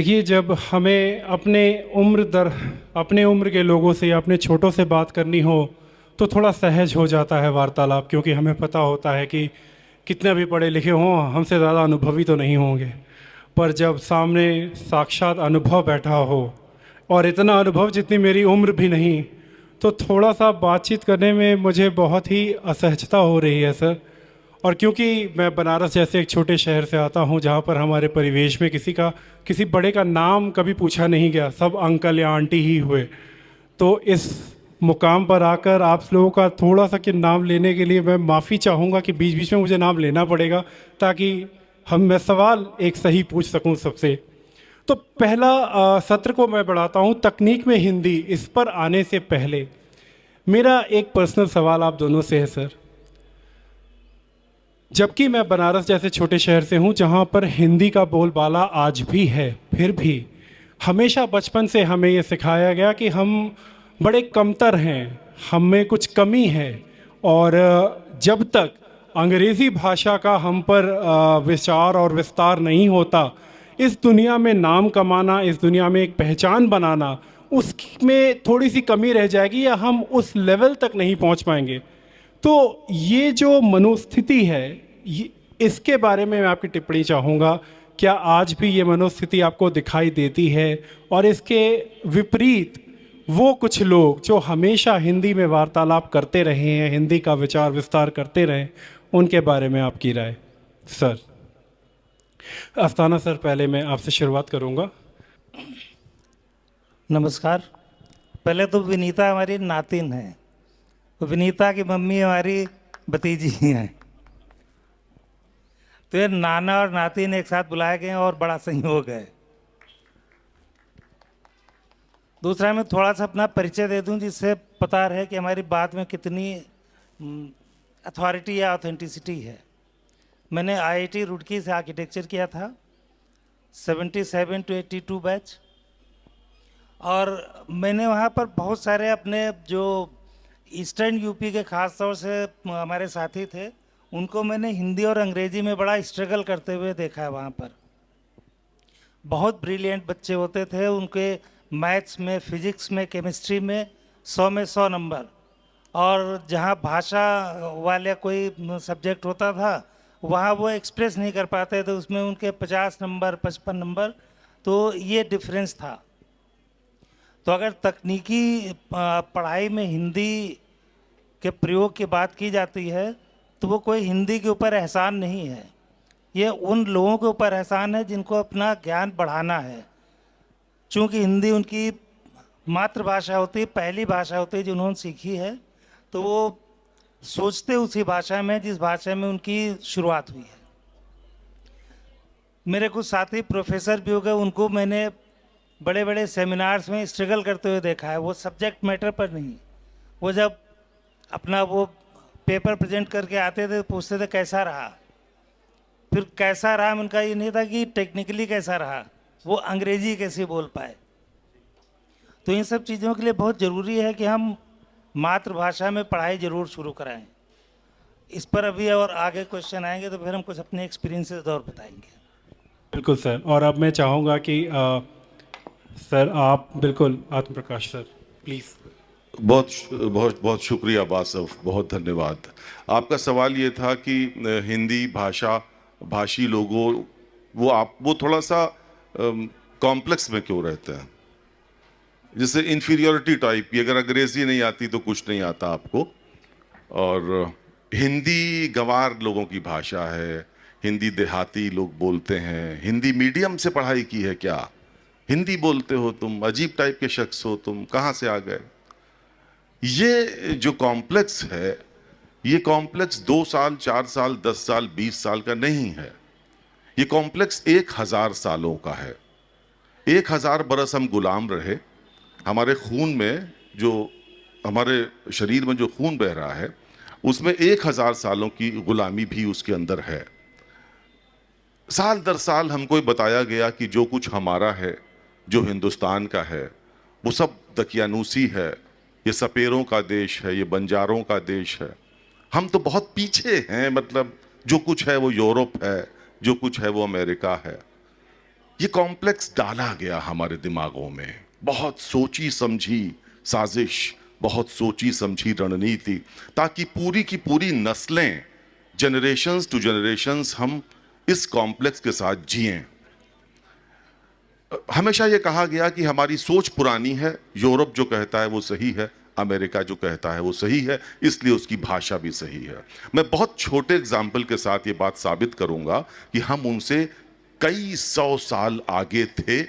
देखिए, जब हमें अपने उम्र के लोगों से या अपने छोटों से बात करनी हो तो थोड़ा सहज हो जाता है वार्तालाप, क्योंकि हमें पता होता है कि कितने भी पढ़े लिखे हों, हमसे ज़्यादा अनुभवी तो नहीं होंगे। पर जब सामने साक्षात अनुभव बैठा हो, और इतना अनुभव जितनी मेरी उम्र भी नहीं, तो थोड़ा सा बातचीत करने में मुझे बहुत ही असहजता हो रही है सर। और क्योंकि मैं बनारस जैसे एक छोटे शहर से आता हूँ जहाँ पर हमारे परिवेश में किसी बड़े का नाम कभी पूछा नहीं गया, सब अंकल या आंटी ही हुए। तो इस मुकाम पर आकर आप लोगों का थोड़ा सा कि नाम लेने के लिए मैं माफ़ी चाहूँगा कि बीच बीच में मुझे नाम लेना पड़ेगा, ताकि मैं सवाल एक सही पूछ सकूँ सबसे। तो पहला सत्र को मैं बढ़ाता हूँ, तकनीक में हिंदी। इस पर आने से पहले मेरा एक पर्सनल सवाल आप दोनों से है सर। जबकि मैं बनारस जैसे छोटे शहर से हूँ जहाँ पर हिंदी का बोलबाला आज भी है, फिर भी हमेशा बचपन से हमें ये सिखाया गया कि हम बड़े कमतर हैं, हम में कुछ कमी है। और जब तक अंग्रेज़ी भाषा का हम पर विचार और विस्तार नहीं होता, इस दुनिया में नाम कमाना, इस दुनिया में एक पहचान बनाना, उसमें थोड़ी सी कमी रह जाएगी, या हम उस लेवल तक नहीं पहुंच पाएंगे। तो ये जो मनोस्थिति है, इसके बारे में मैं आपकी टिप्पणी चाहूँगा। क्या आज भी ये मनोस्थिति आपको दिखाई देती है? और इसके विपरीत वो कुछ लोग जो हमेशा हिंदी में वार्तालाप करते रहे हैं, हिंदी का विचार विस्तार करते रहे, उनके बारे में आपकी राय सर। अस्थाना सर, पहले मैं आपसे शुरुआत करूँगा। नमस्कार। पहले तो विनीता हमारी नातिन है, विनीता की मम्मी हमारी भतीजी हैं, तो ये नाना और नातिन एक साथ बुलाए गए और बड़ा संयोग है। दूसरा, मैं थोड़ा सा अपना परिचय दे दूं जिससे पता रहे कि हमारी बात में कितनी अथॉरिटी या ऑथेंटिसिटी है। मैंने आईआईटी रुड़की से आर्किटेक्चर किया था, 77 to 82 बैच, और मैंने वहाँ पर बहुत सारे अपने जो ईस्टर्न यूपी के ख़ास तौर से हमारे साथी थे, उनको मैंने हिंदी और अंग्रेजी में बड़ा स्ट्रगल करते हुए देखा है। वहाँ पर बहुत ब्रिलियंट बच्चे होते थे, उनके मैथ्स में, फिजिक्स में, केमिस्ट्री में 100 में 100 नंबर, और जहाँ भाषा वाले कोई सब्जेक्ट होता था वहाँ वो एक्सप्रेस नहीं कर पाते थे, उसमें उनके 50 नंबर, 55 नंबर। तो ये डिफरेंस था। तो अगर तकनीकी पढ़ाई में हिंदी के प्रयोग की बात की जाती है तो वो कोई हिंदी के ऊपर एहसान नहीं है, ये उन लोगों के ऊपर एहसान है जिनको अपना ज्ञान बढ़ाना है। चूँकि हिंदी उनकी मातृभाषा होती है, पहली भाषा होती है जो उन्होंने सीखी है, तो वो सोचते उसी भाषा में जिस भाषा में उनकी शुरुआत हुई है। मेरे कुछ साथी प्रोफेसर भी हो गए, उनको मैंने बड़े बड़े सेमिनार्स में स्ट्रगल करते हुए देखा है। वो सब्जेक्ट मैटर पर नहीं, वो जब अपना वो पेपर प्रेजेंट करके आते थे, पूछते थे कैसा रहा, फिर कैसा रहा उनका ये नहीं था कि टेक्निकली कैसा रहा, वो अंग्रेजी कैसे बोल पाए। तो इन सब चीज़ों के लिए बहुत ज़रूरी है कि हम मातृभाषा में पढ़ाई ज़रूर शुरू कराएं। इस पर अभी और आगे क्वेश्चन आएंगे तो फिर हम कुछ अपने एक्सपीरियंसेस और बताएंगे। बिल्कुल सर। और अब मैं चाहूँगा कि सर आप बिल्कुल, आत्मप्रकाश सर प्लीज़। बहुत बहुत बहुत शुक्रिया बासफ, बहुत धन्यवाद। आपका सवाल ये था कि हिंदी भाषी लोगों वो थोड़ा सा कॉम्प्लेक्स में क्यों रहते हैं, जैसे इन्फीरियोरिटी टाइप की, अगर अंग्रेजी नहीं आती तो कुछ नहीं आता आपको। और हिंदी गंवार लोगों की भाषा है, हिंदी देहाती लोग बोलते हैं, हिंदी मीडियम से पढ़ाई की है क्या, हिंदी बोलते हो तुम, अजीब टाइप के शख्स हो तुम, कहाँ से आ गए। ये जो कॉम्प्लेक्स है, ये कॉम्प्लेक्स 2 साल, 4 साल, 10 साल, 20 साल का नहीं है। ये कॉम्प्लेक्स 1000 सालों का है। 1000 बरस हम गुलाम रहे। हमारे खून में जो, हमारे शरीर में जो खून बह रहा है, उसमें 1000 सालों की गुलामी भी उसके अंदर है। साल दर साल हमको बताया गया कि जो कुछ हमारा है, जो हिंदुस्तान का है, वो सब दकियानूसी है, ये सपेरों का देश है, ये बंजारों का देश है। हम तो बहुत पीछे हैं, मतलब जो कुछ है वो यूरोप है, जो कुछ है वो अमेरिका है। ये कॉम्प्लेक्स डाला गया हमारे दिमागों में, बहुत सोची समझी साजिश, बहुत सोची समझी रणनीति, ताकि पूरी की पूरी नस्लें, जनरेशंस टू जनरेशंस हम इस कॉम्प्लेक्स के साथ जिएं। हमेशा ये कहा गया कि हमारी सोच पुरानी है, यूरोप जो कहता है वो सही है, अमेरिका जो कहता है वो सही है, इसलिए उसकी भाषा भी सही है। मैं बहुत छोटे एग्जाम्पल के साथ ये बात साबित करूंगा कि हम उनसे कई सौ साल आगे थे।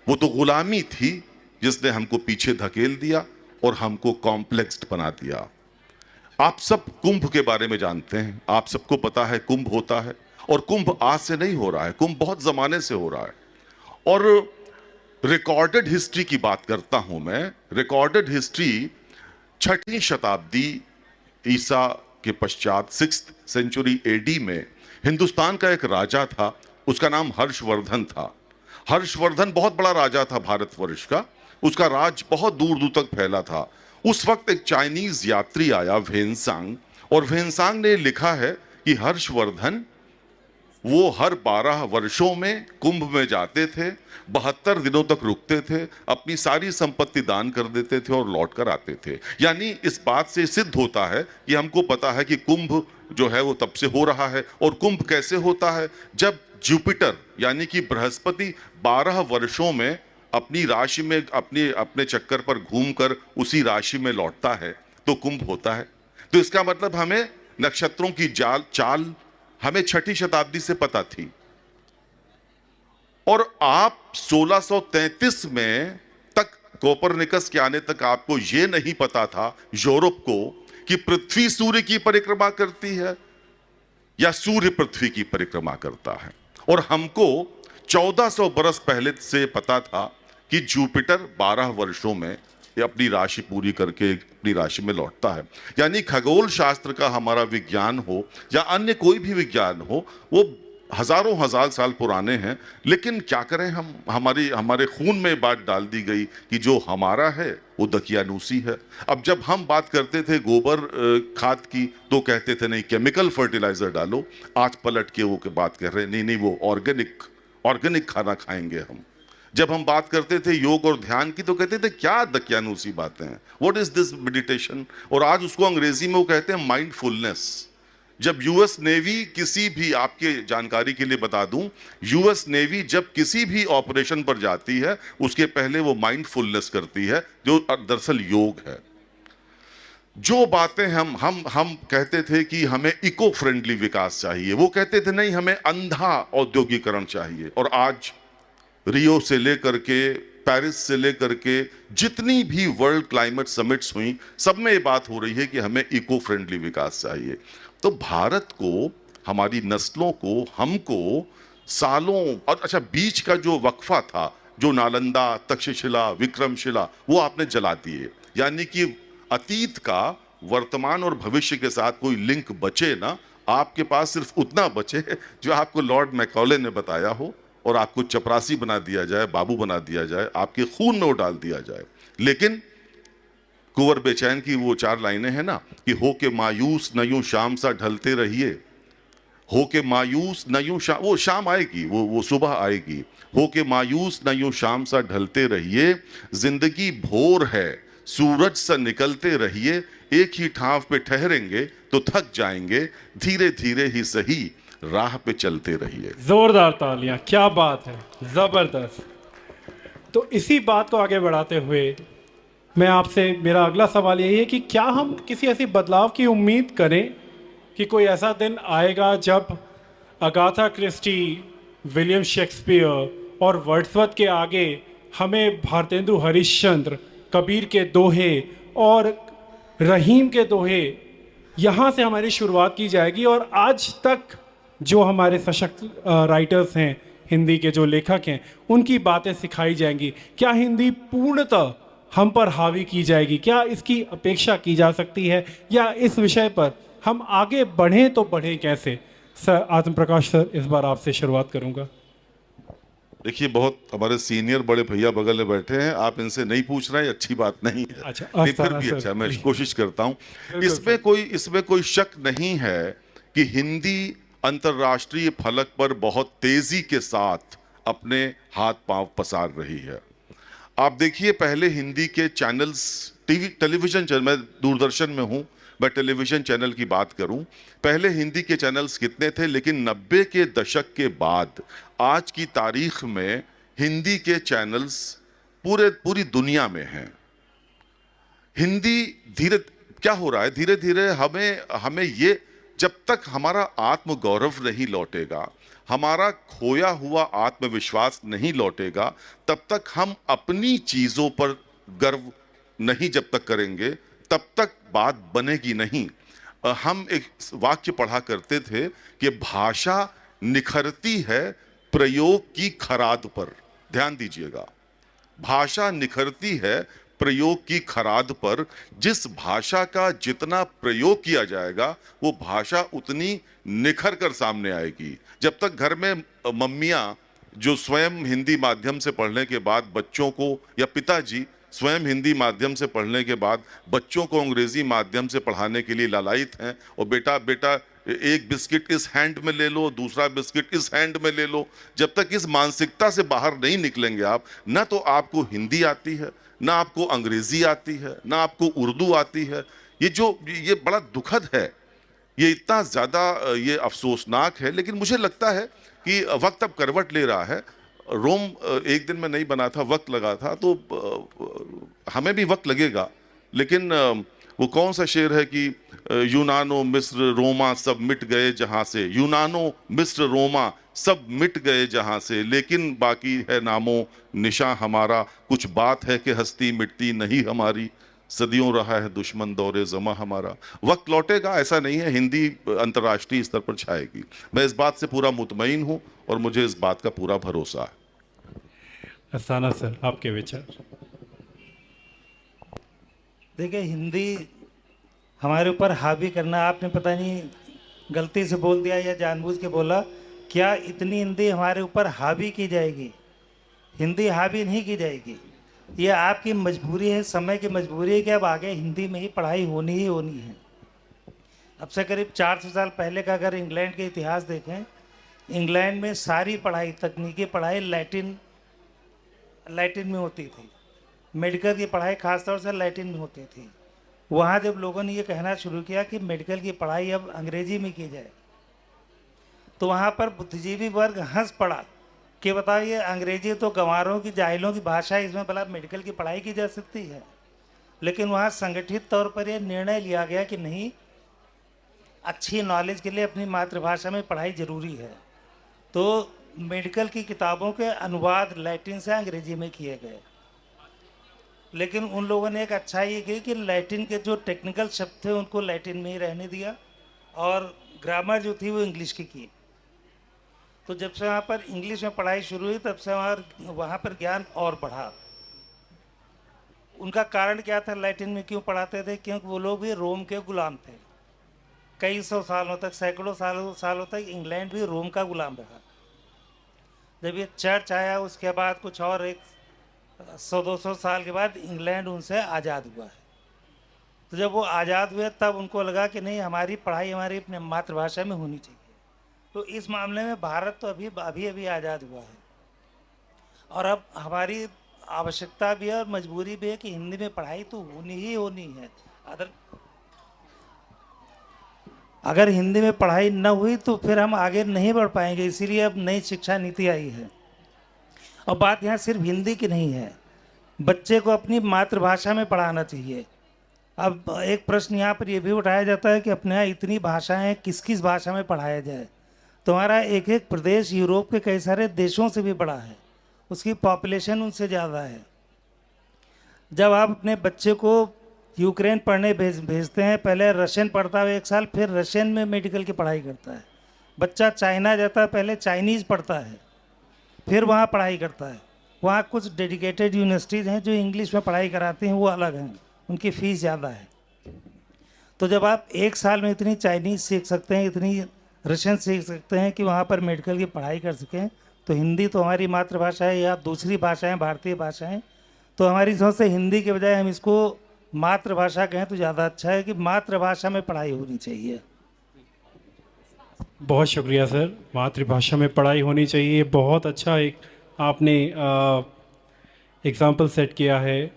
वो तो गुलामी थी जिसने हमको पीछे धकेल दिया और हमको कॉम्प्लेक्स्ड बना दिया। आप सब कुंभ के बारे में जानते हैं, आप सबको पता है कुंभ होता है, और कुंभ आज से नहीं हो रहा है, कुंभ बहुत जमाने से हो रहा है। और रिकॉर्डेड हिस्ट्री की बात करता हूं मैं। रिकॉर्डेड हिस्ट्री 6वीं शताब्दी ईसा के पश्चात 6th सेंचुरी एडी में हिंदुस्तान का एक राजा था, उसका नाम हर्षवर्धन था। हर्षवर्धन बहुत बड़ा राजा था भारतवर्ष का, उसका राज बहुत दूर दूर तक फैला था। उस वक्त एक चाइनीज यात्री आया वेनसांग, और वेनसांग ने लिखा है कि हर्षवर्धन वो हर 12 वर्षों में कुंभ में जाते थे, 72 दिनों तक रुकते थे, अपनी सारी संपत्ति दान कर देते थे और लौट कर आते थे। यानी इस बात से सिद्ध होता है कि हमको पता है कि कुंभ जो है वो तब से हो रहा है। और कुंभ कैसे होता है? जब जुपिटर यानी कि बृहस्पति 12 वर्षों में अपनी राशि में अपने चक्कर पर घूमकर उसी राशि में लौटता है तो कुंभ होता है। तो इसका मतलब हमें नक्षत्रों की चाल हमें 6वीं शताब्दी से पता थी। और आप 1633 में तक, कोपरनिकस के आने तक आपको यह नहीं पता था यूरोप को कि पृथ्वी सूर्य की परिक्रमा करती है या सूर्य पृथ्वी की परिक्रमा करता है। और हमको 1400 बरस पहले से पता था कि जुपिटर 12 वर्षों में अपनी राशि पूरी करके अपनी राशि में लौटता है। यानी खगोल शास्त्र का हमारा विज्ञान हो या अन्य कोई भी विज्ञान हो, वो हजारों हजार साल पुराने हैं। लेकिन क्या करें, हम हमारे खून में बात डाल दी गई कि जो हमारा है वो दकियानूसी है। अब जब हम बात करते थे गोबर खाद की तो कहते थे नहीं केमिकल फर्टिलाइजर डालो, आज पलट के वो बात कर रहे हैं नहीं वो ऑर्गेनिक खाना खाएंगे हम। जब हम बात करते थे योग और ध्यान की तो कहते थे क्या दकियानूसी बातें हैं, व्हाट इज दिस मेडिटेशन। और आज उसको अंग्रेजी में वो कहते हैं माइंडफुलनेस। जब यूएस नेवी किसी भी, आपके जानकारी के लिए बता दूं, यूएस नेवी जब किसी भी ऑपरेशन पर जाती है उसके पहले वो माइंडफुलनेस करती है, जो दरअसल योग है। जो बातें हम कहते थे कि हमें इको फ्रेंडली विकास चाहिए, वो कहते थे नहीं हमें अंधा औद्योगिकरण चाहिए। और आज रियो से लेकर के पेरिस से लेकर के जितनी भी वर्ल्ड क्लाइमेट समिट्स हुई, सब में ये बात हो रही है कि हमें इको फ्रेंडली विकास चाहिए। तो भारत को, हमारी नस्लों को, हमको सालों, और अच्छा बीच का जो वक्फा था, जो नालंदा, तक्षशिला, विक्रमशिला, वो आपने जला दिए। यानी कि अतीत का वर्तमान और भविष्य के साथ कोई लिंक बचे ना, आपके पास सिर्फ उतना बचे जो आपको लॉर्ड मैकॉले ने बताया हो, और आपको चपरासी बना दिया जाए, बाबू बना दिया जाए, आपके खून में वो डाल दिया जाए। लेकिन कुंवर बेचैन की वो 4 लाइनें हैं ना कि हो के मायूस न यूं शाम सा ढलते रहिए, हो के मायूस न यूं शाम, वो शाम आएगी, वो सुबह आएगी। हो के मायूस न यूं शाम सा ढलते रहिए, जिंदगी भोर है सूरज सा निकलते रहिए, एक ही ठाव पे ठहरेंगे तो थक जाएंगे, धीरे धीरे ही सही राह पे चलते रहिए। जोरदार तालियां, क्या बात है, जबरदस्त। तो इसी बात को आगे बढ़ाते हुए मैं आपसे, मेरा अगला सवाल यही है कि क्या हम किसी ऐसी बदलाव की उम्मीद करें कि कोई ऐसा दिन आएगा जब अगाथा क्रिस्टी, विलियम शेक्सपियर और वर्ड्सवर्थ के आगे हमें भारतेंदु हरिश्चंद्र, कबीर के दोहे और रहीम के दोहे, यहाँ से हमारी शुरुआत की जाएगी और आज तक जो हमारे सशक्त राइटर्स हैं, हिंदी के जो लेखक हैं, उनकी बातें सिखाई जाएंगी। क्या हिंदी पूर्णतः हम पर हावी की जाएगी? क्या इसकी अपेक्षा की जा सकती है? या इस विषय पर हम आगे बढ़ें तो बढ़ें कैसे? सर आत्म प्रकाश सर, इस बार आपसे शुरुआत करूंगा। देखिए, बहुत हमारे सीनियर बड़े भैया बगल में बैठे हैं, आप इनसे नहीं पूछ रहे हैं, अच्छी बात नहीं है। अच्छा, नहीं, फिर भी अच्छा, मैं कोशिश करता हूँ। इसमें कोई शक नहीं है कि हिंदी अंतर्राष्ट्रीय फलक पर बहुत तेजी के साथ अपने हाथ पांव पसार रही है। आप देखिए, पहले हिंदी के चैनल्स, टेलीविजन चैनल, मैं दूरदर्शन में हूं, मैं टेलीविजन चैनल की बात करूं, पहले हिंदी के चैनल्स कितने थे, लेकिन 90 के दशक के बाद आज की तारीख में हिंदी के चैनल्स पूरी दुनिया में हैं। हिंदी धीरे क्या हो रहा है, धीरे धीरे हमें ये, जब तक हमारा आत्मगौरव नहीं लौटेगा, हमारा खोया हुआ आत्मविश्वास नहीं लौटेगा, तब तक हम अपनी चीजों पर गर्व नहीं जब तक करेंगे, तब तक बात बनेगी नहीं। हम एक वाक्य पढ़ा करते थे कि भाषा निखरती है प्रयोग की खराद पर। ध्यान दीजिएगा, भाषा निखरती है प्रयोग की खराद पर। जिस भाषा का जितना प्रयोग किया जाएगा, वो भाषा उतनी निखर कर सामने आएगी। जब तक घर में मम्मियाँ जो स्वयं हिंदी माध्यम से पढ़ने के बाद बच्चों को, या पिताजी स्वयं हिंदी माध्यम से पढ़ने के बाद बच्चों को अंग्रेजी माध्यम से पढ़ाने के लिए लालायित हैं, और बेटा बेटा एक बिस्किट इस हैंड में ले लो, दूसरा बिस्किट इस हैंड में ले लो, जब तक इस मानसिकता से बाहर नहीं निकलेंगे आप, ना तो आपको हिंदी आती है, ना आपको अंग्रेजी आती है, ना आपको उर्दू आती है। ये बड़ा दुखद है, ये इतना ज़्यादा ये अफसोसनाक है। लेकिन मुझे लगता है कि वक्त अब करवट ले रहा है। रोम एक दिन में नहीं बना था, वक्त लगा था, तो हमें भी वक्त लगेगा। लेकिन वो कौन सा शेर है कि यूनानो मिस्र रोमा सब मिट गए जहाँ से, यूनानो मिस्र रोमा सब मिट गए जहाँ से, लेकिन बाकी है नामो निशान हमारा, कुछ बात है कि हस्ती मिटती नहीं हमारी, सदियों रहा है दुश्मन दौरे जमा हमारा। वक्त लौटेगा, ऐसा नहीं है, हिंदी अंतर्राष्ट्रीय स्तर पर छाएगी। मैं इस बात से पूरा मुतमईन हूँ और मुझे इस बात का पूरा भरोसा है। अस्थाना सर, आपके विचार। देखिए, हिंदी हमारे ऊपर हावी करना, आपने पता नहीं गलती से बोल दिया या जानबूझ के बोला, क्या इतनी हिंदी हमारे ऊपर हावी की जाएगी? हिंदी हावी नहीं की जाएगी, ये आपकी मजबूरी है, समय की मजबूरी है कि अब आगे हिंदी में ही पढ़ाई होनी ही होनी है। अब से करीब 400 साल पहले का अगर इंग्लैंड के इतिहास देखें, इंग्लैंड में सारी पढ़ाई, तकनीकी पढ़ाई लैटिन में होती थी। मेडिकल की पढ़ाई खासतौर से लैटिन में होती थी। वहाँ जब लोगों ने ये कहना शुरू किया कि मेडिकल की पढ़ाई अब अंग्रेजी में की जाए, तो वहाँ पर बुद्धिजीवी वर्ग हंस पड़ा कि बताइए, अंग्रेजी तो गंवारों की, जाहिलों की भाषा है, इसमें भला मेडिकल की पढ़ाई की जा सकती है? लेकिन वहाँ संगठित तौर पर यह निर्णय लिया गया कि नहीं, अच्छी नॉलेज के लिए अपनी मातृभाषा में पढ़ाई जरूरी है। तो मेडिकल की किताबों के अनुवाद लैटिन से अंग्रेजी में किए गए। लेकिन उन लोगों ने एक अच्छाई ये की कि लैटिन के जो टेक्निकल शब्द थे उनको लैटिन में ही रहने दिया, और ग्रामर जो थी वो इंग्लिश की। तो जब से वहाँ पर इंग्लिश में पढ़ाई शुरू हुई, तब से वहाँ पर ज्ञान और बढ़ा। उनका कारण क्या था, लैटिन में क्यों पढ़ाते थे? क्योंकि वो लोग भी रोम के गुलाम थे। कई सौ सालों तक, सैकड़ों सालों तक इंग्लैंड भी रोम का गुलाम रहा। जब ये चर्च आया, उसके बाद कुछ और 100-200 साल के बाद इंग्लैंड उनसे आज़ाद हुआ है। तो जब वो आज़ाद हुए, तब उनको लगा कि नहीं, हमारी पढ़ाई हमारी अपने मातृभाषा में होनी चाहिए। तो इस मामले में भारत तो अभी आज़ाद हुआ है, और अब हमारी आवश्यकता भी है और मजबूरी भी है कि हिंदी में पढ़ाई तो होनी ही होनी है। अगर हिंदी में पढ़ाई न हुई तो फिर हम आगे नहीं बढ़ पाएंगे। इसीलिए अब नई शिक्षा नीति आई है। और बात यहाँ सिर्फ हिंदी की नहीं है, बच्चे को अपनी मातृभाषा में पढ़ाना चाहिए। अब एक प्रश्न यहाँ पर यह भी उठाया जाता है कि अपने यहाँ इतनी भाषाएं, किस किस भाषा में पढ़ाया जाए? तुम्हारा एक एक प्रदेश यूरोप के कई सारे देशों से भी बड़ा है, उसकी पॉपुलेशन उनसे ज़्यादा है। जब आप अपने बच्चे को यूक्रेन पढ़ने भेजते हैं, पहले रशियन पढ़ता है 1 साल, फिर रशियन में मेडिकल की पढ़ाई करता है। बच्चा चाइना जाता है, पहले चाइनीज़ पढ़ता है, फिर वहाँ पढ़ाई करता है। वहाँ कुछ डेडिकेटेड यूनिवर्सिटीज़ हैं जो इंग्लिश में पढ़ाई कराती हैं, वो अलग हैं, उनकी फ़ीस ज़्यादा है। तो जब आप 1 साल में इतनी चाइनीज़ सीख सकते हैं, इतनी रशियन सीख सकते हैं कि वहाँ पर मेडिकल की पढ़ाई कर सकें, तो हिंदी तो हमारी मातृभाषा है, या दूसरी भाषाएं भारतीय भाषाएं, तो हमारी सोच से हिंदी के बजाय हम इसको मातृभाषा कहें तो ज़्यादा अच्छा है कि मातृभाषा में पढ़ाई होनी चाहिए। बहुत शुक्रिया सर। मातृभाषा में पढ़ाई होनी चाहिए, बहुत अच्छा एक आपने एग्ज़ाम्पल सेट किया है।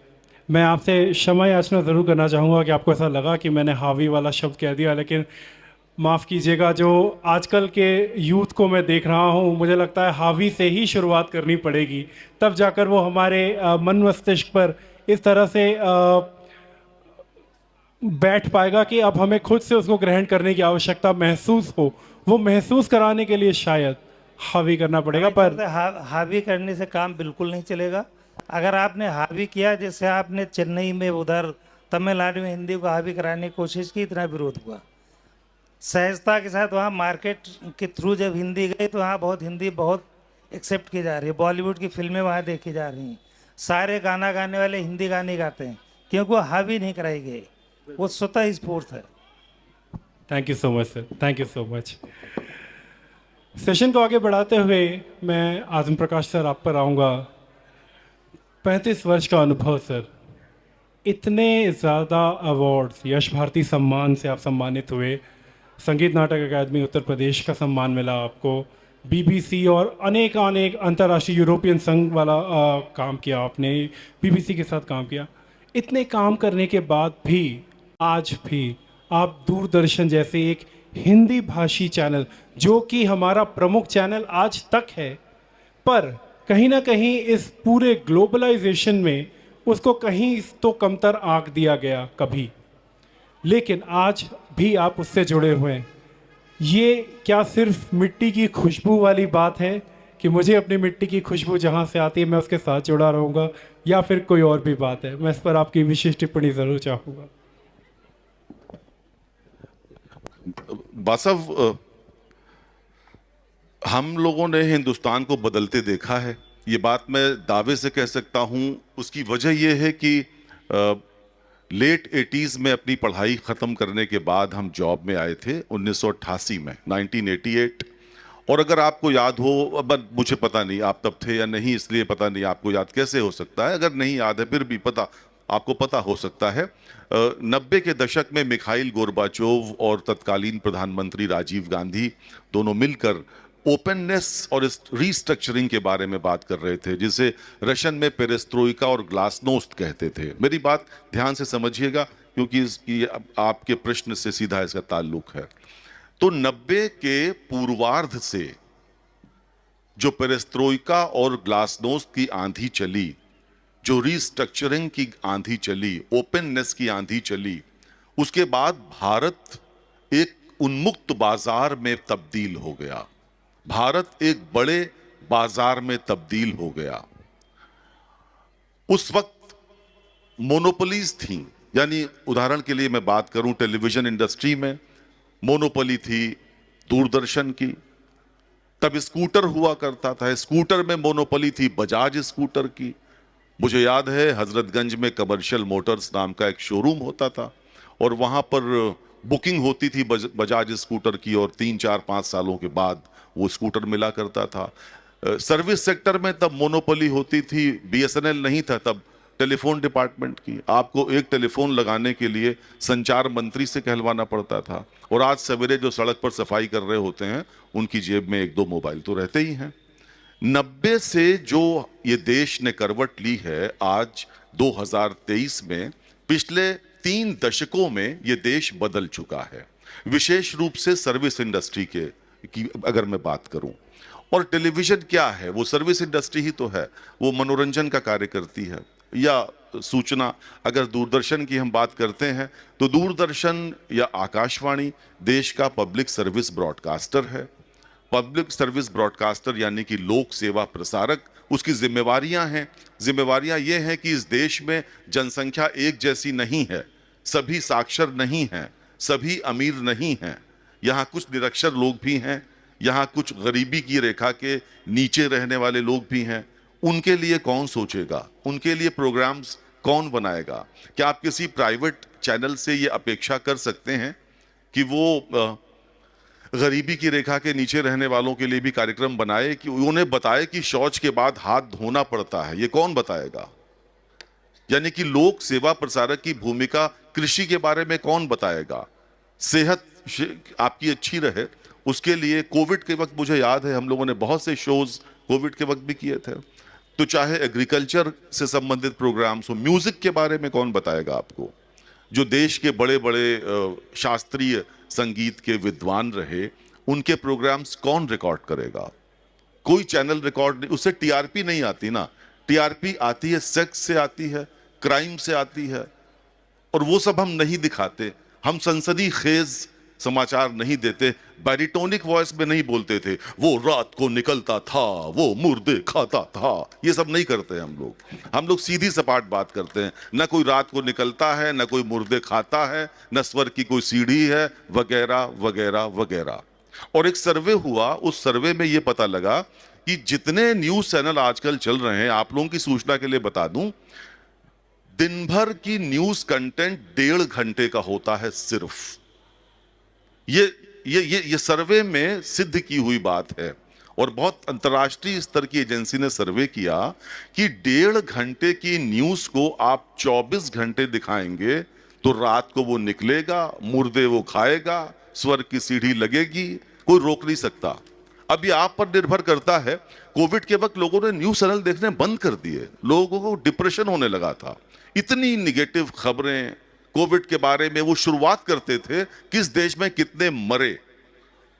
मैं आपसे क्षमा याचना ज़रूर करना चाहूँगा कि आपको ऐसा लगा कि मैंने हावी वाला शब्द कह दिया, लेकिन माफ़ कीजिएगा, जो आजकल के यूथ को मैं देख रहा हूँ, मुझे लगता है हावी से ही शुरुआत करनी पड़ेगी, तब जाकर वो हमारे मन मस्तिष्क पर इस तरह से बैठ पाएगा कि अब हमें खुद से उसको ग्रहण करने की आवश्यकता महसूस हो। वो महसूस कराने के लिए शायद हावी करना पड़ेगा। पर हावी करने से काम बिल्कुल नहीं चलेगा। अगर आपने हावी किया, जैसे आपने चेन्नई में उधर तमिलनाडु में हिंदी को हावी कराने की कोशिश की, इतना विरोध हुआ। सहजता के साथ वहाँ मार्केट के थ्रू जब हिंदी गई तो वहाँ बहुत हिंदी बहुत एक्सेप्ट की जा रही है। बॉलीवुड की फिल्में वहाँ देखी जा रही हैं। सारे गाना गाने वाले हिंदी गाने गाते हैं, क्योंकि वो हावी नहीं कराई गई, वो स्वतः स्फूर्त है। Thank you so much sir, thank you so much. Session को आगे बढ़ाते हुए मैं आज़म प्रकाश सर आप पर आऊँगा। 35 वर्ष का अनुभव सर, इतने ज़्यादा अवार्ड्स, यश भारती सम्मान से आप सम्मानित हुए, संगीत नाटक अकादमी उत्तर प्रदेश का सम्मान मिला आपको, बीबीसी और अनेक अनेक अंतर्राष्ट्रीय यूरोपियन संघ वाला काम किया आपने, बीबीसी के साथ काम किया। इतने काम करने के बाद भी आज भी आप दूरदर्शन जैसे एक हिंदी भाषी चैनल, जो कि हमारा प्रमुख चैनल आज तक है, पर कहीं ना कहीं इस पूरे ग्लोबलाइजेशन में उसको कहीं तो कमतर आंक दिया गया कभी, लेकिन आज भी आप उससे जुड़े हुए हैं। ये क्या सिर्फ मिट्टी की खुशबू वाली बात है कि मुझे अपनी मिट्टी की खुशबू जहाँ से आती है मैं उसके साथ जुड़ा रहूँगा, या फिर कोई और भी बात है? मैं इस पर आपकी विशेष टिप्पणी ज़रूर चाहूँगा। बासव, हम लोगों ने हिंदुस्तान को बदलते देखा है, ये बात मैं दावे से कह सकता हूँ। उसकी वजह यह है कि लेट 80s में अपनी पढ़ाई ख़त्म करने के बाद हम जॉब में आए थे 1988 में, 1988। और अगर आपको याद हो, अब मुझे पता नहीं आप तब थे या नहीं, इसलिए पता नहीं आपको याद कैसे हो सकता है, अगर नहीं याद है फिर भी आपको पता हो सकता है। 90 के दशक में मिखाइल गोर्बाचोव और तत्कालीन प्रधानमंत्री राजीव गांधी दोनों मिलकर ओपननेस और इस रीस्ट्रक्चरिंग के बारे में बात कर रहे थे, जिसे रशियन में पेरेस्ट्रोइका और ग्लासनोस्ट कहते थे। मेरी बात ध्यान से समझिएगा, क्योंकि आपके प्रश्न से सीधा इसका ताल्लुक है। तो 90 के पूर्वार्ध से जो पेरेस्ट्रोइका और ग्लासनोस्ट की आंधी चली, जो रीस्ट्रक्चरिंग की आंधी चली, ओपननेस की आंधी चली, उसके बाद भारत एक उन्मुक्त बाजार में तब्दील हो गया। भारत एक बड़े बाजार में तब्दील हो गया। उस वक्त मोनोपोलीज थी, यानी उदाहरण के लिए मैं बात करूं, टेलीविजन इंडस्ट्री में मोनोपोली थी दूरदर्शन की। तब स्कूटर हुआ करता था, स्कूटर में मोनोपोली थी बजाज स्कूटर की। मुझे याद है हजरतगंज में कमर्शियल मोटर्स नाम का एक शोरूम होता था, और वहां पर बुकिंग होती थी बजाज स्कूटर की, और 3, 4, 5 सालों के बाद वो स्कूटर मिला करता था। सर्विस सेक्टर में तब मोनोपोली होती थी, बीएसएनएल नहीं था तब, टेलीफोन डिपार्टमेंट की। आपको एक टेलीफोन लगाने के लिए संचार मंत्री से कहलवाना पड़ता था, और आज सवेरे जो सड़क पर सफाई कर रहे होते हैं उनकी जेब में 1-2 मोबाइल तो रहते ही हैं। 90 से जो ये देश ने करवट ली है, आज 2023 में, पिछले 3 दशकों में ये देश बदल चुका है। विशेष रूप से सर्विस इंडस्ट्री की अगर मैं बात करूं, और टेलीविजन क्या है, वो सर्विस इंडस्ट्री ही तो है, वो मनोरंजन का कार्य करती है, या सूचना। अगर दूरदर्शन की हम बात करते हैं तो दूरदर्शन या आकाशवाणी देश का पब्लिक सर्विस ब्रॉडकास्टर है। पब्लिक सर्विस ब्रॉडकास्टर यानी कि लोक सेवा प्रसारक, उसकी जिम्मेवारियां हैं। जिम्मेवारियां ये हैं कि इस देश में जनसंख्या एक जैसी नहीं है, सभी साक्षर नहीं हैं, सभी अमीर नहीं हैं, यहाँ कुछ निरक्षर लोग भी हैं, यहाँ कुछ गरीबी की रेखा के नीचे रहने वाले लोग भी हैं। उनके लिए कौन सोचेगा, उनके लिए प्रोग्राम्स कौन बनाएगा? क्या आप किसी प्राइवेट चैनल से ये अपेक्षा कर सकते हैं कि वो गरीबी की रेखा के नीचे रहने वालों के लिए भी कार्यक्रम बनाए, कि उन्हें बताए कि शौच के बाद हाथ धोना पड़ता है? ये कौन बताएगा? यानी कि लोक सेवा प्रसारक की भूमिका कृषि के बारे में कौन बताएगा? सेहत आपकी अच्छी रहे, उसके लिए कोविड के वक्त मुझे याद है हम लोगों ने बहुत से शोज कोविड के वक्त भी किए थे। तो चाहे एग्रीकल्चर से संबंधित प्रोग्राम्स हो, म्यूजिक के बारे में कौन बताएगा आपको? जो देश के बड़े बड़े शास्त्रीय संगीत के विद्वान रहे, उनके प्रोग्राम्स कौन रिकॉर्ड करेगा? कोई चैनल रिकॉर्ड नहीं, उससे टीआरपी नहीं आती ना। टीआरपी आती है सेक्स से, आती है क्राइम से, आती है, और वो सब हम नहीं दिखाते। हम सनसनी खेज समाचार नहीं देते, बैरिटोनिक वॉइस में नहीं बोलते थे वो रात को निकलता था, वो मुर्दे खाता था। ये सब नहीं करते हम लोग सीधी सपाट बात करते हैं। न कोई रात को निकलता है, न कोई मुर्दे खाता है, न स्वर की कोई सीढ़ी है, वगैरह वगैरह वगैरह। और एक सर्वे हुआ, उस सर्वे में ये पता लगा कि जितने न्यूज चैनल आजकल चल रहे हैं, आप लोगों की सूचना के लिए बता दूं, दिन भर की न्यूज कंटेंट 1.5 घंटे का होता है सिर्फ। ये सर्वे में सिद्ध की हुई बात है, और बहुत अंतर्राष्ट्रीय स्तर की एजेंसी ने सर्वे किया कि 1.5 घंटे की न्यूज को आप 24 घंटे दिखाएंगे तो रात को वो निकलेगा, मुर्दे वो खाएगा, स्वर की सीढ़ी लगेगी, कोई रोक नहीं सकता। अब ये आप पर निर्भर करता है। कोविड के वक्त लोगों ने न्यूज चैनल देखने बंद कर दिए, लोगों को डिप्रेशन होने लगा था। इतनी निगेटिव खबरें कोविड के बारे में वो शुरुआत करते थे, किस देश में कितने मरे।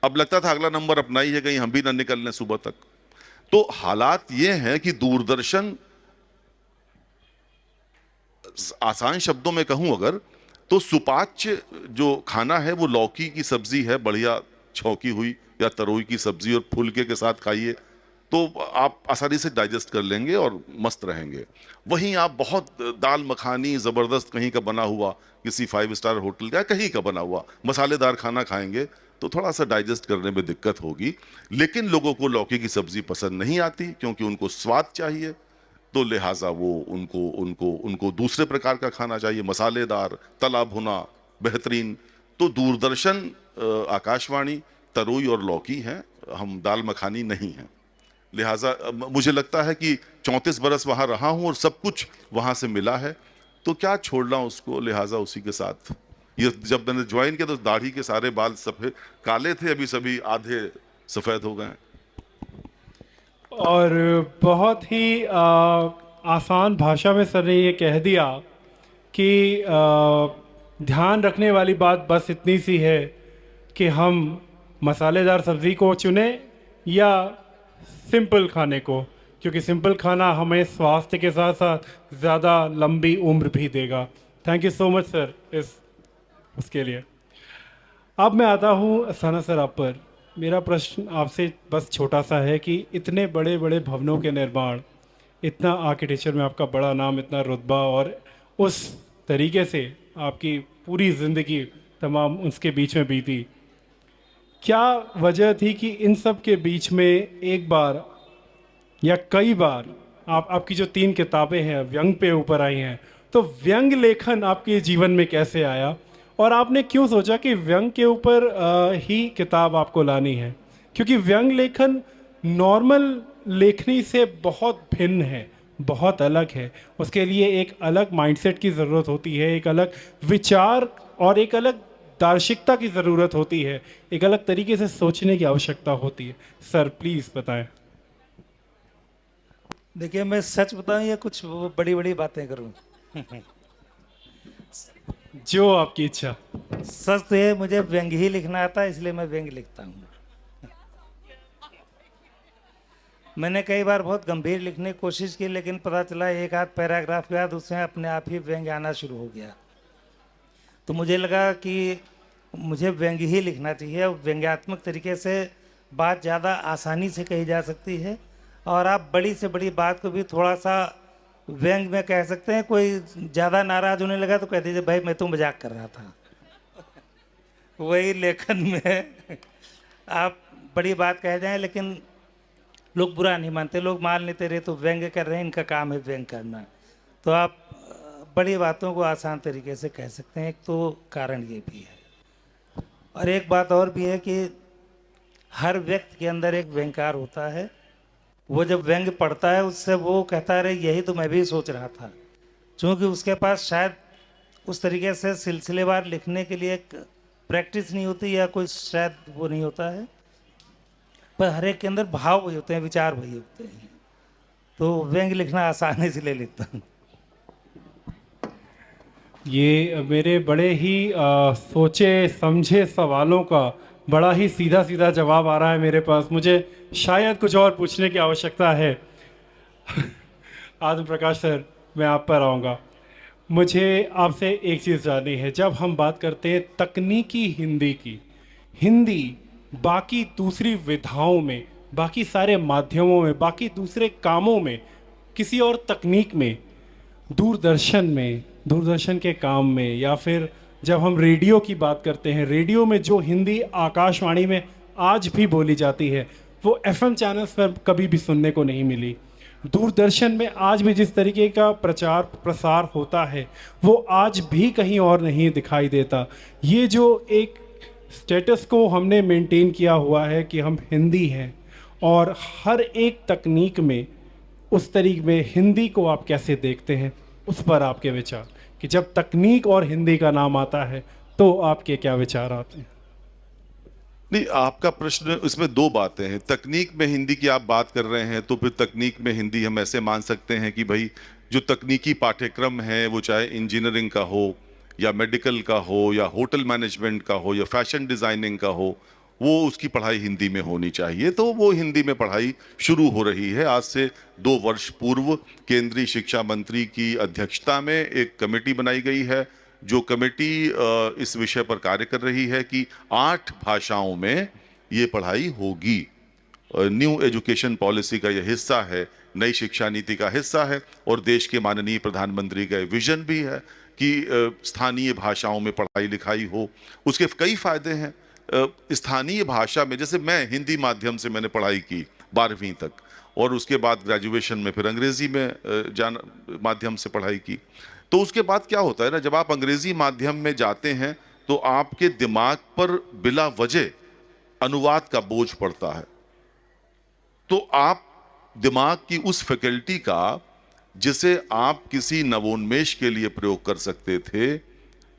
अब लगता था अगला नंबर अपना ही है, कहीं हम भी ना निकल लें सुबह तक। तो हालात ये हैं कि दूरदर्शन, आसान शब्दों में कहूं अगर, तो सुपाच्य जो खाना है वो लौकी की सब्जी है, बढ़िया छौंकी हुई, या तरोई की सब्जी और फुलके के साथ खाइए तो आप आसानी से डाइजेस्ट कर लेंगे और मस्त रहेंगे। वहीं आप बहुत दाल मखानी ज़बरदस्त कहीं का बना हुआ, किसी 5 स्टार होटल का कहीं का बना हुआ मसालेदार खाना खाएंगे तो थोड़ा सा डाइजेस्ट करने में दिक्कत होगी। लेकिन लोगों को लौकी की सब्जी पसंद नहीं आती क्योंकि उनको स्वाद चाहिए, तो लिहाजा वो उनको उनको उनको दूसरे प्रकार का खाना चाहिए, मसालेदार, तला भुना, बेहतरीन। तो दूरदर्शन, आकाशवाणी तरोई और लौकी हैं, हम दाल मखानी नहीं हैं। लिहाजा मुझे लगता है कि 34 बरस वहाँ रहा हूँ और सब कुछ वहाँ से मिला है, तो क्या छोड़ना उसको, लिहाजा उसी के साथ। ये जब मैंने ज्वाइन किया तो दाढ़ी के सारे बाल सफ़ेद काले थे, अभी सभी आधे सफ़ेद हो गए। और बहुत ही आसान भाषा में सर ने ये कह दिया कि ध्यान रखने वाली बात बस इतनी सी है कि हम मसालेदार सब्ज़ी को चुने या सिंपल खाने को, क्योंकि सिंपल खाना हमें स्वास्थ्य के साथ साथ ज़्यादा लंबी उम्र भी देगा। Thank you so much sir उसके लिए। अब मैं आता हूँ सना सर आप पर। मेरा प्रश्न आपसे बस छोटा सा है कि इतने बड़े बड़े भवनों के निर्माण, इतना आर्किटेक्चर में आपका बड़ा नाम, इतना रुतबा, और उस तरीके से आपकी पूरी ज़िंदगी तमाम उसके बीच में बीती, क्या वजह थी कि इन सब के बीच में एक बार या कई बार आपकी जो 3 किताबें हैं व्यंग पे ऊपर आई हैं, तो व्यंग लेखन आपके जीवन में कैसे आया और आपने क्यों सोचा कि व्यंग के ऊपर ही किताब आपको लानी है? क्योंकि व्यंग लेखन नॉर्मल लेखनी से बहुत भिन्न है, बहुत अलग है। उसके लिए एक अलग माइंडसेट की ज़रूरत होती है, एक अलग विचार और एक अलग दार्शिकता की ज़रूरत होती है, एक अलग तरीके से सोचने की आवश्यकता होती है। सर प्लीज़ बताएं। देखिए, मैं सच बताऊं या कुछ बड़ी बड़ी बातें करूं? जो आपकी इच्छा। सच तो ये, मुझे व्यंग ही लिखना आता है, इसलिए मैं व्यंग लिखता हूँ। मैंने कई बार बहुत गंभीर लिखने की कोशिश की, लेकिन पता चला एक आध पैराग्राफ के बाद उसमें अपने आप ही व्यंग आना शुरू हो गया। तो मुझे लगा कि मुझे व्यंग ही लिखना चाहिए। व्यंग्यात्मक तरीके से बात ज़्यादा आसानी से कही जा सकती है, और आप बड़ी से बड़ी बात को भी थोड़ा सा व्यंग में कह सकते हैं। कोई ज़्यादा नाराज होने लगा तो कह दीजिए भाई मैं तो मजाक कर रहा था। वही लेखन में आप बड़ी बात कह जाएं, लेकिन लोग बुरा नहीं मानते, लोग मान लेते रहे तो व्यंग कर रहे हैं, इनका काम है व्यंग करना। तो आप बड़ी बातों को आसान तरीके से कह सकते हैं। एक तो कारण ये भी है, और एक बात और भी है कि हर व्यक्ति के अंदर एक व्यंगकार होता है। वो जब व्यंग पढ़ता है उससे वो कहता है यही तो मैं भी सोच रहा था। क्योंकि उसके पास शायद उस तरीके से सिलसिलेवार लिखने के लिए एक प्रैक्टिस नहीं होती, या कोई शायद वो नहीं होता है, पर हर एक के अंदर भाव वही होते हैं, विचार वही होते हैं। तो व्यंग लिखना आसान इसलिए लिखता हूँ। ये मेरे बड़े ही सोचे समझे सवालों का बड़ा ही सीधा सीधा जवाब आ रहा है मेरे पास। मुझे शायद कुछ और पूछने की आवश्यकता है। आत्म प्रकाश सर, मैं आप पर आऊँगा। मुझे आपसे एक चीज़ जाननी है। जब हम बात करते हैं तकनीकी हिंदी की, हिंदी बाकी दूसरी विधाओं में, बाकी सारे माध्यमों में, बाकी दूसरे कामों में, किसी और तकनीक में, दूरदर्शन में, दूरदर्शन के काम में, या फिर जब हम रेडियो की बात करते हैं, रेडियो में जो हिंदी आकाशवाणी में आज भी बोली जाती है वो एफएम चैनल्स पर कभी भी सुनने को नहीं मिली। दूरदर्शन में आज भी जिस तरीके का प्रचार प्रसार होता है वो आज भी कहीं और नहीं दिखाई देता। ये जो एक स्टेटस को हमने मेंटेन किया हुआ है कि हम हिंदी हैं, और हर एक तकनीक में उस तरीके में हिंदी को आप कैसे देखते हैं, उस पर आपके विचार, कि जब तकनीक और हिंदी का नाम आता है तो आपके क्या विचार आते हैं? नहीं, आपका प्रश्न, इसमें दो बातें हैं। तकनीक में हिंदी की आप बात कर रहे हैं तो फिर तकनीक में हिंदी हम ऐसे मान सकते हैं कि भाई जो तकनीकी पाठ्यक्रम है वो चाहे इंजीनियरिंग का हो या मेडिकल का हो या होटल मैनेजमेंट का हो या फैशन डिज़ाइनिंग का हो, वो उसकी पढ़ाई हिंदी में होनी चाहिए। तो वो हिंदी में पढ़ाई शुरू हो रही है। आज से 2 वर्ष पूर्व केंद्रीय शिक्षा मंत्री की अध्यक्षता में एक कमेटी बनाई गई है, जो कमेटी इस विषय पर कार्य कर रही है कि 8 भाषाओं में ये पढ़ाई होगी। न्यू एजुकेशन पॉलिसी का यह हिस्सा है, नई शिक्षा नीति का हिस्सा है, और देश के माननीय प्रधानमंत्री का विजन भी है कि स्थानीय भाषाओं में पढ़ाई लिखाई हो। उसके कई फायदे हैं। स्थानीय भाषा में, जैसे मैं हिंदी माध्यम से मैंने पढ़ाई की 12वीं तक, और उसके बाद ग्रेजुएशन में फिर अंग्रेजी में माध्यम से पढ़ाई की। तो उसके बाद क्या होता है ना, जब आप अंग्रेजी माध्यम में जाते हैं तो आपके दिमाग पर बिला वजह अनुवाद का बोझ पड़ता है। तो आप दिमाग की उस फैकल्टी का, जिसे आप किसी नवोन्मेष के लिए प्रयोग कर सकते थे,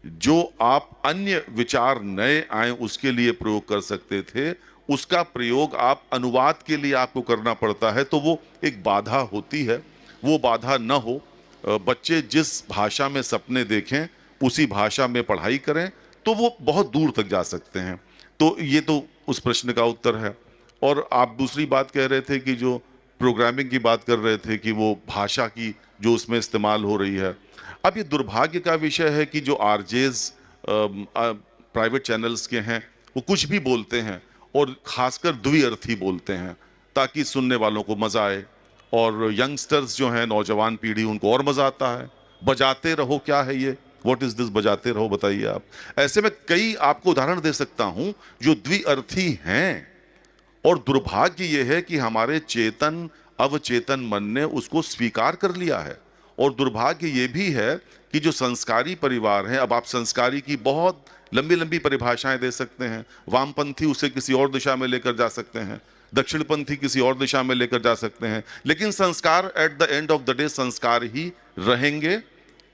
जो आप अन्य विचार नए आए उसके लिए प्रयोग कर सकते थे, उसका प्रयोग आप अनुवाद के लिए आपको करना पड़ता है। तो वो एक बाधा होती है। वो बाधा न हो, बच्चे जिस भाषा में सपने देखें उसी भाषा में पढ़ाई करें तो वो बहुत दूर तक जा सकते हैं। तो ये तो उस प्रश्न का उत्तर है। और आप दूसरी बात कह रहे थे कि जो प्रोग्रामिंग की बात कर रहे थे कि वो भाषा की जो उसमें इस्तेमाल हो रही है। अब ये दुर्भाग्य का विषय है कि जो आरजेज प्राइवेट चैनल्स के हैं वो कुछ भी बोलते हैं, और खासकर द्विअर्थी बोलते हैं ताकि सुनने वालों को मजा आए, और यंगस्टर्स जो हैं, नौजवान पीढ़ी, उनको और मजा आता है। बजाते रहो, क्या है ये, व्हाट इज दिस बजाते रहो, बताइए आप। ऐसे में कई आपको उदाहरण दे सकता हूं जो द्विअर्थी हैं, और दुर्भाग्य ये है कि हमारे चेतन अवचेतन मन ने उसको स्वीकार कर लिया है। और दुर्भाग्य ये भी है कि जो संस्कारी परिवार हैं, अब आप संस्कारी की बहुत लंबी लंबी परिभाषाएं दे सकते हैं। वामपंथी उसे किसी और दिशा में लेकर जा सकते हैं, दक्षिणपंथी किसी और दिशा में लेकर जा सकते हैं, लेकिन संस्कार at the end of the day संस्कार ही रहेंगे,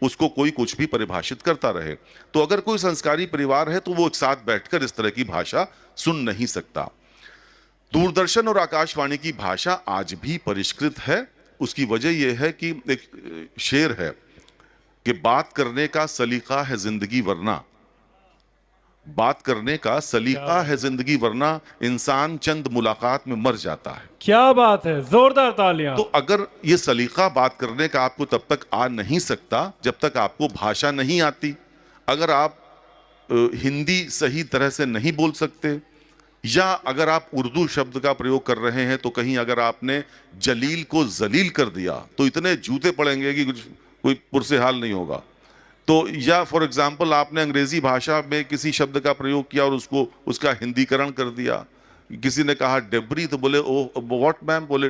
उसको कोई कुछ भी परिभाषित करता रहे। तो अगर कोई संस्कारी परिवार है तो वो एक साथ बैठकर इस तरह की भाषा सुन नहीं सकता। दूरदर्शन और आकाशवाणी की भाषा आज भी परिष्कृत है। उसकी वजह यह है कि एक शेर है कि बात करने का सलीका है जिंदगी वरना, बात करने का सलीका है जिंदगी वरना इंसान चंद मुलाकात में मर जाता है। क्या बात है, जोरदार तालियां। तो अगर ये सलीका बात करने का आपको तब तक आ नहीं सकता जब तक आपको भाषा नहीं आती। अगर आप हिंदी सही तरह से नहीं बोल सकते, या अगर आप उर्दू शब्द का प्रयोग कर रहे हैं तो कहीं अगर आपने जलील को जलील कर दिया तो इतने जूते पड़ेंगे कि कुछ कोई पुरसे हाल नहीं होगा। तो या फॉर एग्जाम्पल आपने अंग्रेजी भाषा में किसी शब्द का प्रयोग किया और उसको उसका हिंदीकरण कर दिया। किसी ने कहा डेब्री तो बोले ओ व्हाट मैम, बोले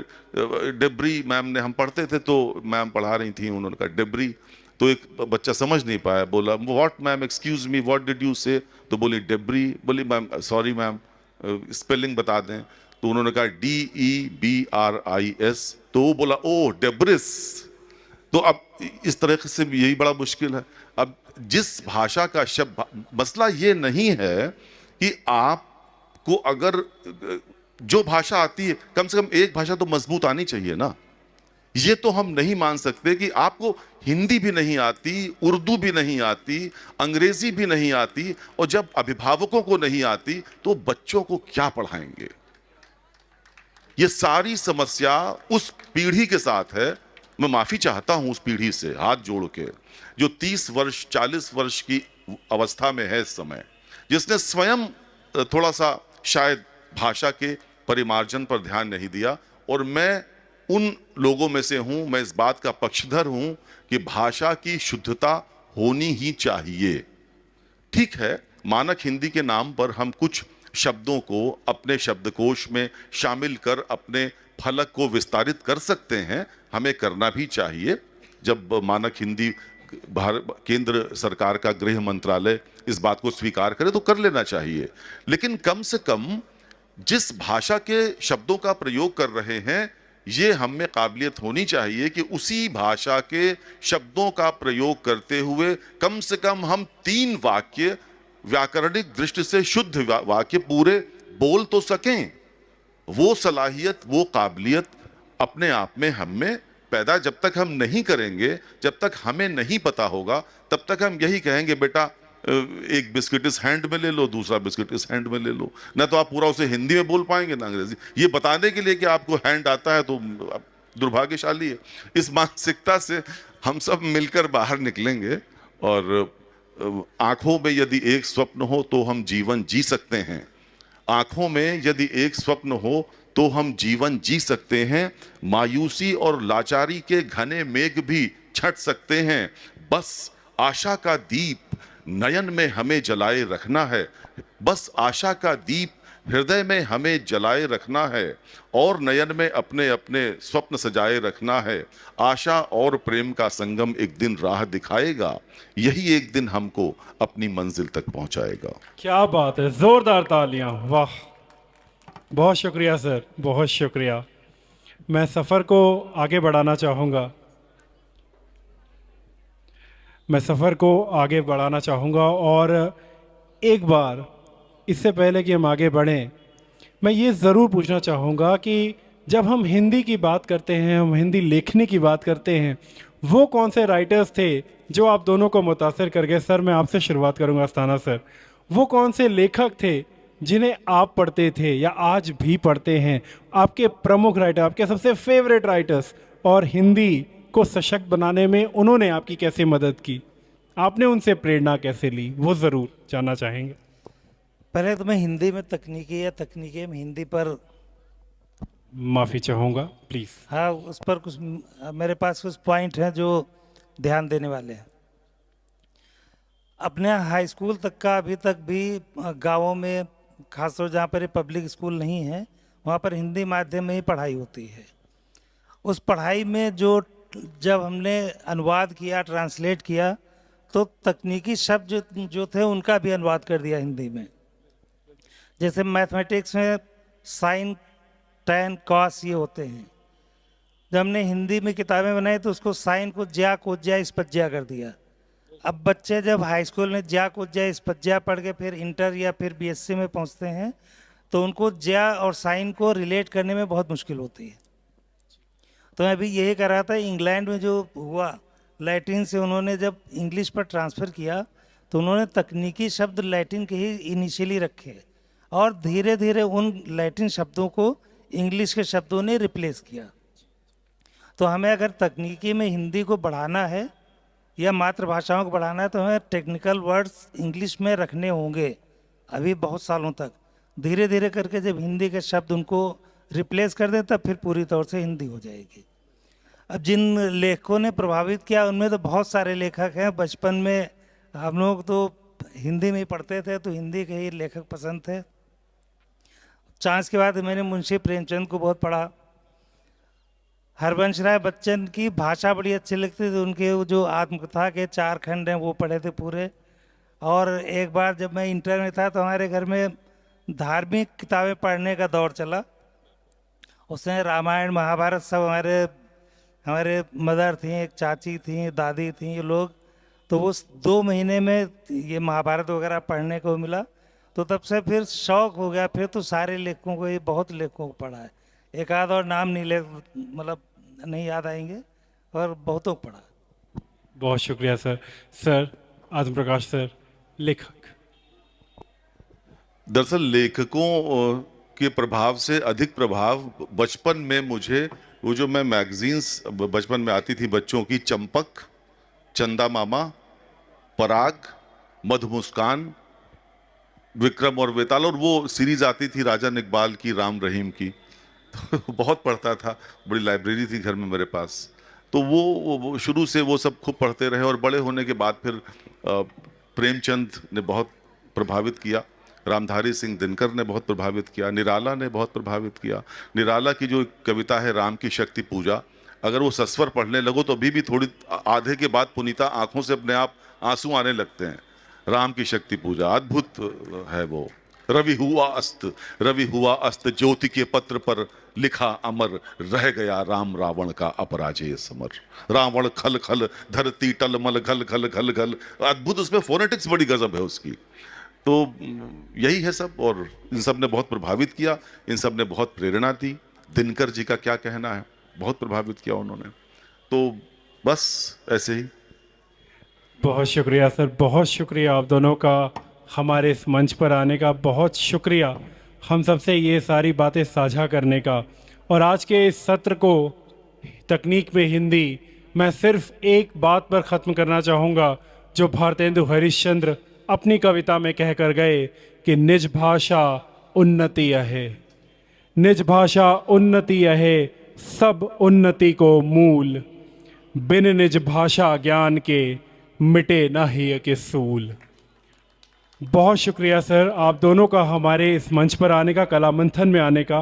डेब्री मैम ने, हम पढ़ते थे तो मैम पढ़ा रही थी, उन्होंने कहा डेब्री। तो एक बच्चा समझ नहीं पाया, बोला what ma'am, excuse me, what did you से, तो बोली डेब्री। बोली मैम सॉरी मैम, स्पेलिंग बता दें। तो उन्होंने कहा DEBRIS, तो वो बोला ओ डेब्रिस। तो अब इस तरह से यही बड़ा मुश्किल है। अब जिस भाषा का शब्द, मसला ये नहीं है कि आपको अगर जो भाषा आती है, कम से कम एक भाषा तो मजबूत आनी चाहिए ना। ये तो हम नहीं मान सकते कि आपको हिंदी भी नहीं आती, उर्दू भी नहीं आती, अंग्रेजी भी नहीं आती, और जब अभिभावकों को नहीं आती तो बच्चों को क्या पढ़ाएंगे। ये सारी समस्या उस पीढ़ी के साथ है। मैं माफी चाहता हूं उस पीढ़ी से हाथ जोड़ के, जो 30 वर्ष 40 वर्ष की अवस्था में है इस समय, जिसने स्वयं थोड़ा सा शायद भाषा के परिमार्जन पर ध्यान नहीं दिया। और मैं उन लोगों में से हूं, मैं इस बात का पक्षधर हूं कि भाषा की शुद्धता होनी ही चाहिए। ठीक है, मानक हिंदी के नाम पर हम कुछ शब्दों को अपने शब्दकोश में शामिल कर अपने फलक को विस्तारित कर सकते हैं, हमें करना भी चाहिए। जब मानक हिंदी केंद्र सरकार का गृह मंत्रालय इस बात को स्वीकार करे तो कर लेना चाहिए, लेकिन कम से कम जिस भाषा के शब्दों का प्रयोग कर रहे हैं, ये हम में काबिलियत होनी चाहिए कि उसी भाषा के शब्दों का प्रयोग करते हुए कम से कम हम 3 वाक्य व्याकरणिक दृष्टि से शुद्ध वाक्य पूरे बोल तो सकें। वो सलाहियत, वो काबिलियत अपने आप में हम में पैदा जब तक हम नहीं करेंगे, जब तक हमें नहीं पता होगा, तब तक हम यही कहेंगे बेटा एक बिस्किट इस हैंड में ले लो, दूसरा बिस्किट इस हैंड में ले लो। ना तो आप पूरा उसे हिंदी में बोल पाएंगे ना अंग्रेजी। ये बताने के लिए कि आपको हैंड आता है तो आप दुर्भाग्यशाली है। इस मानसिकता से हम सब मिलकर बाहर निकलेंगे, और आंखों में यदि एक स्वप्न हो तो हम जीवन जी सकते हैं। आंखों में यदि एक स्वप्न हो तो हम जीवन जी सकते हैं। मायूसी और लाचारी के घने मेघ भी छट सकते हैं। बस आशा का दीप नयन में हमें जलाए रखना है। बस आशा का दीप हृदय में हमें जलाए रखना है, और नयन में अपने अपने स्वप्न सजाए रखना है। आशा और प्रेम का संगम एक दिन राह दिखाएगा, यही एक दिन हमको अपनी मंजिल तक पहुंचाएगा। क्या बात है, जोरदार तालियां, वाह, बहुत शुक्रिया सर, बहुत शुक्रिया। मैं सफ़र को आगे बढ़ाना चाहूँगा, और एक बार इससे पहले कि हम आगे बढ़ें, मैं ये ज़रूर पूछना चाहूँगा कि जब हम हिंदी की बात करते हैं, हम हिंदी लिखने की बात करते हैं, वो कौन से राइटर्स थे जो आप दोनों को मुतासिर कर गए? सर, मैं आपसे शुरुआत करूँगा, अस्थाना सर। वो कौन से लेखक थे जिन्हें आप पढ़ते थे या आज भी पढ़ते हैं? आपके प्रमुख राइटर, आपके सबसे फेवरेट राइटर्स, और हिंदी को सशक्त बनाने में उन्होंने आपकी कैसे मदद की? आपने उनसे प्रेरणा कैसे ली? वो ज़रूर जानना चाहेंगे। पहले तो मैं हिंदी में तकनीकी में हिंदी पर माफ़ी चाहूँगा, प्लीज़। हाँ, उस पर कुछ मेरे पास कुछ पॉइंट हैं जो ध्यान देने वाले हैं। अपने हाई स्कूल तक का अभी तक भी गांवों में, खासतौर जहाँ पर पब्लिक स्कूल नहीं है, वहाँ पर हिंदी माध्यम में ही पढ़ाई होती है। उस पढ़ाई में जब हमने अनुवाद किया, ट्रांसलेट किया, तो तकनीकी शब्द जो थे उनका भी अनुवाद कर दिया हिंदी में। जैसे मैथमेटिक्स में साइन, टैन, कॉस ये होते हैं। जब हमने हिंदी में किताबें बनाई तो उसको साइन को ज्या, कोज्या, इस्पज्या कर दिया। अब बच्चे जब हाई स्कूल में ज्या, कोज्या, इस्पज्या पढ़ के फिर इंटर या फिर बीएससी में पहुंचते हैं तो उनको ज्या और साइन को रिलेट करने में बहुत मुश्किल होती है। तो मैं अभी यही कर रहा था, इंग्लैंड में जो हुआ, लैटिन से उन्होंने जब इंग्लिश पर ट्रांसफ़र किया तो उन्होंने तकनीकी शब्द लैटिन के ही इनिशियली रखे, और धीरे धीरे उन लैटिन शब्दों को इंग्लिश के शब्दों ने रिप्लेस किया। तो हमें अगर तकनीकी में हिंदी को बढ़ाना है या मातृभाषाओं को बढ़ाना है तो हमें टेक्निकल वर्ड्स इंग्लिश में रखने होंगे अभी बहुत सालों तक। धीरे धीरे करके जब हिंदी के शब्द उनको रिप्लेस कर दें तब फिर पूरी तौर से हिंदी हो जाएगी। अब जिन लेखकों ने प्रभावित किया उनमें तो बहुत सारे लेखक हैं। बचपन में हम लोग तो हिंदी में ही पढ़ते थे तो हिंदी के ही लेखक पसंद थे। चांस के बाद मैंने मुंशी प्रेमचंद को बहुत पढ़ा। हरवंश राय बच्चन की भाषा बड़ी अच्छी लगती थी। उनके जो आत्मकथा के 4 खंड हैं वो पढ़े थे पूरे। और एक बार जब मैं इंटर में था तो हमारे घर में धार्मिक किताबें पढ़ने का दौर चला। उसमें रामायण, महाभारत सब हमारे मदर थी, एक चाची थी, दादी थी, ये लोग, तो उस 2 महीने में ये महाभारत वगैरह पढ़ने को मिला। तो तब से फिर शौक़ हो गया। फिर तो सारे लेखकों को, ये बहुत लेखकों को पढ़ा है। एक आध और नाम नहीं ले, मतलब नहीं याद आएंगे, और बहुतों को पढ़ा। बहुत शुक्रिया सर। सर आत्म प्रकाश सर, लेखक। दरअसल लेखकों के प्रभाव से अधिक प्रभाव बचपन में मुझे वो जो मैं मैगजीन्स बचपन में आती थी बच्चों की, चंपक, चंदा मामा, पराग, मधुमुस्कान, विक्रम और वेताल, और वो सीरीज आती थी राजा इकबाल की, राम रहीम की, तो बहुत पढ़ता था। बड़ी लाइब्रेरी थी घर में मेरे पास, तो वो शुरू से वो सब खूब पढ़ते रहे। और बड़े होने के बाद फिर प्रेमचंद ने बहुत प्रभावित किया, रामधारी सिंह दिनकर ने बहुत प्रभावित किया, निराला ने बहुत प्रभावित किया। निराला की जो कविता है राम की शक्ति पूजा, अगर वो सस्वर पढ़ने लगो तो अभी भी थोड़ी आधे के बाद पुनीता आंखों से अपने आप आंसू आने लगते हैं। राम की शक्ति पूजा अद्भुत है वो। रवि हुआ अस्त ज्योति के पत्र पर लिखा अमर, रह गया राम रावण का अपराजय समर। रावण खल खल धरती टलमल घल घल घल घल, अद्भुत। उसमें फोनेटिक्स बड़ी गजब है उसकी। तो यही है सब, और इन सब ने बहुत प्रभावित किया, इन सब ने बहुत प्रेरणा दी। दिनकर जी का क्या कहना है, बहुत प्रभावित किया उन्होंने। तो बस ऐसे ही। बहुत शुक्रिया सर, बहुत शुक्रिया आप दोनों का हमारे इस मंच पर आने का। बहुत शुक्रिया हम सबसे ये सारी बातें साझा करने का। और आज के इस सत्र को तकनीक में हिंदी, मैं सिर्फ एक बात पर ख़त्म करना चाहूँगा जो भारतेंदु हरिश्चंद्र अपनी कविता में कह कर गए कि निज भाषा उन्नति है, निज भाषा उन्नति है, सब उन्नति को मूल। बिन निज भाषा ज्ञान के मिटे ना ही के सूल। बहुत शुक्रिया सर आप दोनों का हमारे इस मंच पर आने का, कला मंथन में आने का।